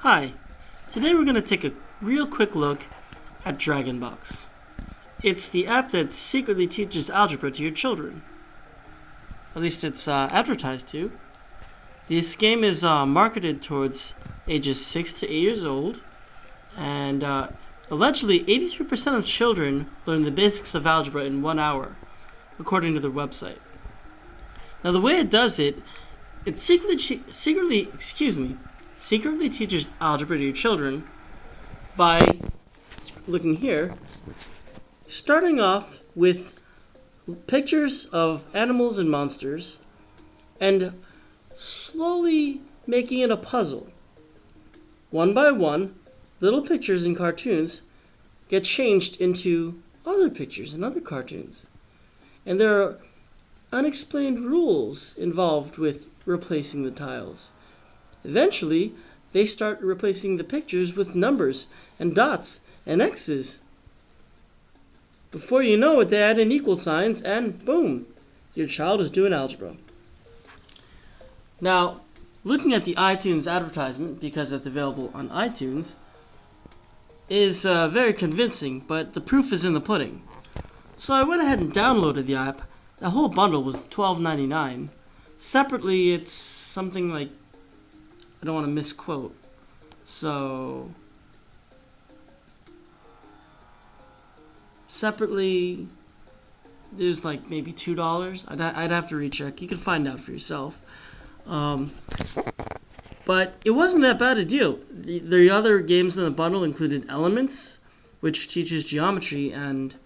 Hi, today we're going to take a real quick look at DragonBox. It's the app that secretly teaches algebra to your children. At least it's advertised to. This game is marketed towards ages 6 to 8 years old, and allegedly 83% of children learn the basics of algebra in 1 hour, according to their website. Now the way it does it, it secretly teaches algebra to your children by looking here, starting off with pictures of animals and monsters and slowly making it a puzzle. One by one, little pictures and cartoons get changed into other pictures and other cartoons. And there are unexplained rules involved with replacing the tiles. Eventually, they start replacing the pictures with numbers and dots and X's. Before you know it, they add in equal signs and boom, your child is doing algebra. Now, looking at the iTunes advertisement, because it's available on iTunes, is very convincing, but the proof is in the pudding. So I went ahead and downloaded the app. The whole bundle was $12.99. Separately, it's something like, I don't want to misquote. So, separately, there's like maybe $2. I'd have to recheck. You can find out for yourself. But it wasn't that bad a deal. The other games in the bundle included Elements, which teaches geometry, and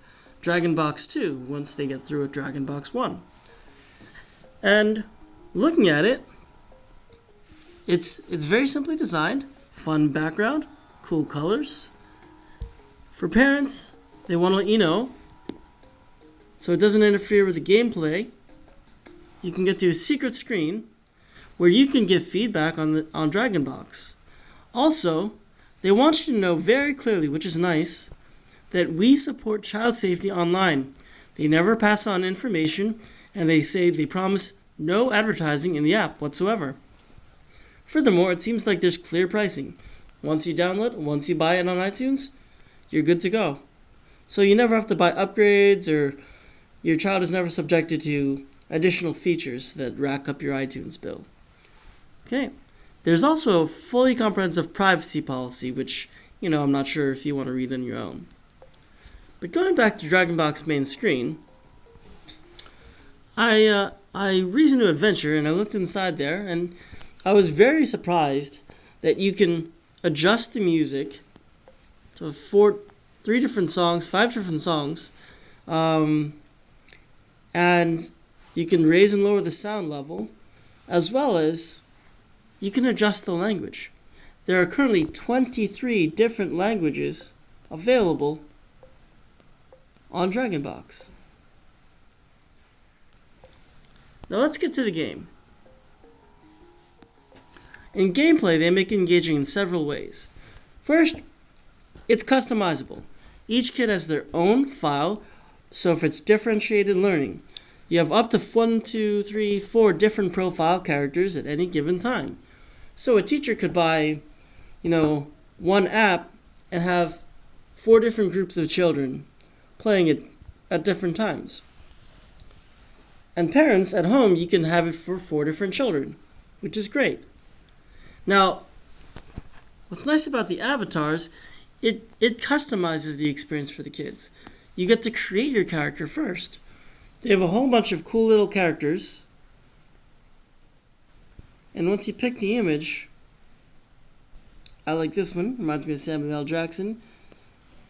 DragonBox 2, once they get through with DragonBox 1. And looking at it, it's very simply designed, fun background, cool colors. For parents, they want to let you know, so it doesn't interfere with the gameplay. You can get to a secret screen where you can give feedback on DragonBox. Also, they want you to know very clearly, which is nice, that we support child safety online. They never pass on information, and they say they promise no advertising in the app whatsoever. Furthermore, it seems like there's clear pricing. Once you download, once you buy it on iTunes, you're good to go. So you never have to buy upgrades, or your child is never subjected to additional features that rack up your iTunes bill. Okay. There's also a fully comprehensive privacy policy, which, I'm not sure if you want to read on your own. But going back to DragonBox main screen, I reasoned to adventure, and I looked inside there, and I was very surprised that you can adjust the music to 5 different songs, and you can raise and lower the sound level, as well as you can adjust the language. There are currently 23 different languages available on DragonBox. Now let's get to the game. In gameplay, they make it engaging in several ways. First, it's customizable. Each kid has their own file, so if it's differentiated learning, you have up to 4 different profile characters at any given time. So a teacher could buy, one app and have 4 different groups of children playing it at different times. And parents at home, you can have it for 4 different children, which is great. Now, what's nice about the avatars, it customizes the experience for the kids. You get to create your character first. They have a whole bunch of cool little characters. And once you pick the image, I like this one. Reminds me of Samuel L. Jackson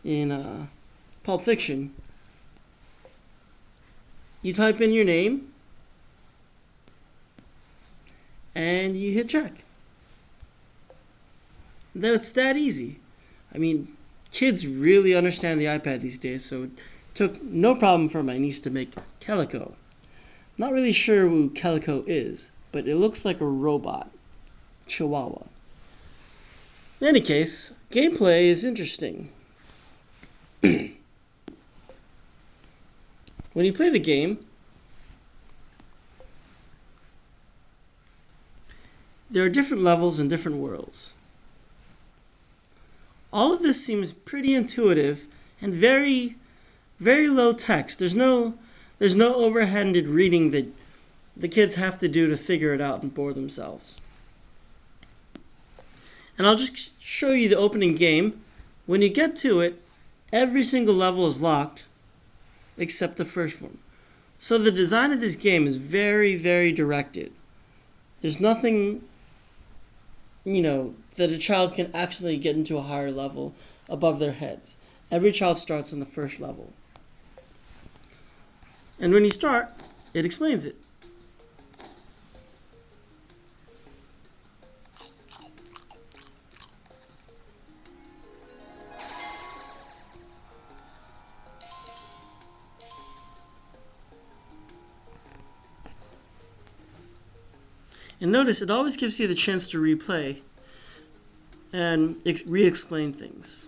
in Pulp Fiction. You type in your name, and you hit check. It's that easy. Kids really understand the iPad these days, so it took no problem for my niece to make Calico. Not really sure who Calico is, but it looks like a robot. Chihuahua. In any case, gameplay is interesting. When you play the game, there are different levels and different worlds. All of this seems pretty intuitive and very, very low text. There's no overhanded reading that the kids have to do to figure it out and bore themselves. And I'll just show you the opening game. When you get to it, every single level is locked except the first one. So the design of this game is very, very directed. There's nothing, that a child can actually get into a higher level above their heads. Every child starts on the first level. And when you start, it explains it. And notice it always gives you the chance to replay and re-explain things.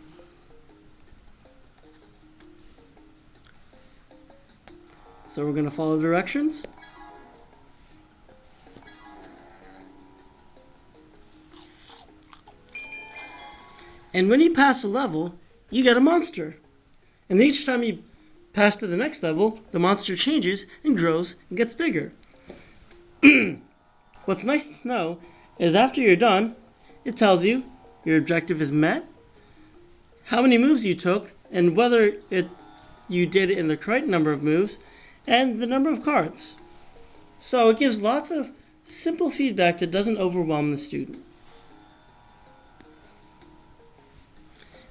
So we're going to follow the directions. And when you pass a level, you get a monster. And each time you pass to the next level, the monster changes and grows and gets bigger. What's nice to know is after you're done, it tells you your objective is met, how many moves you took, and whether you did it in the correct number of moves, and the number of cards. So it gives lots of simple feedback that doesn't overwhelm the student.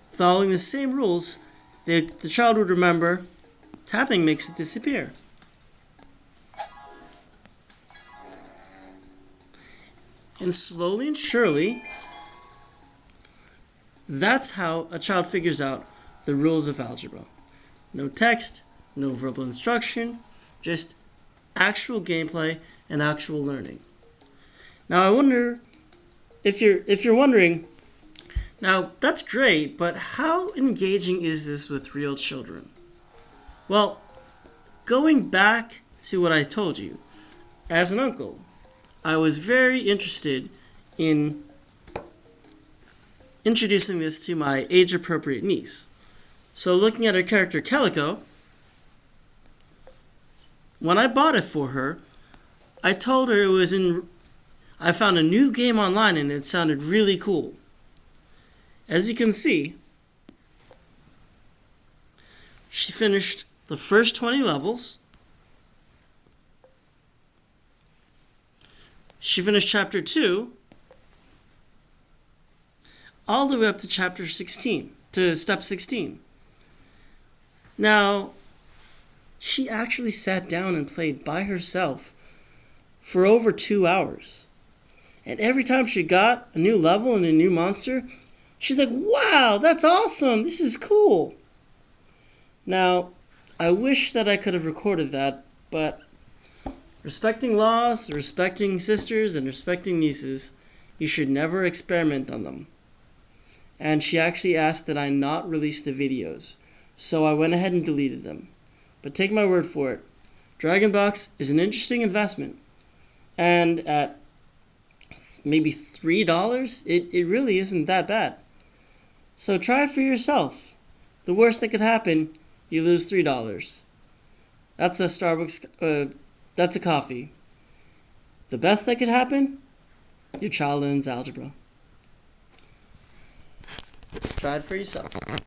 Following the same rules, the child would remember tapping makes it disappear. And slowly and surely, that's how a child figures out the rules of algebra. No text, no verbal instruction, just actual gameplay and actual learning. Now I wonder if you're wondering, now that's great, but how engaging is this with real children? Well, going back to what I told you, as an uncle, I was very interested in introducing this to my age-appropriate niece. So looking at her character Calico, when I bought it for her, I told her I found a new game online and it sounded really cool. As you can see, she finished the first 20 levels. She finished chapter 2 all the way up to step 16. Now, she actually sat down and played by herself for over 2 hours. And every time she got a new level and a new monster, she's like, wow, that's awesome, this is cool. Now, I wish that I could have recorded that, but respecting laws, respecting sisters, and respecting nieces, you should never experiment on them. And she actually asked that I not release the videos, so I went ahead and deleted them. But take my word for it, DragonBox is an interesting investment. And at maybe $3, it really isn't that bad. So try it for yourself. The worst that could happen, you lose $3. That's a Starbucks, that's a coffee. The best that could happen, your child learns algebra. Try it for yourself.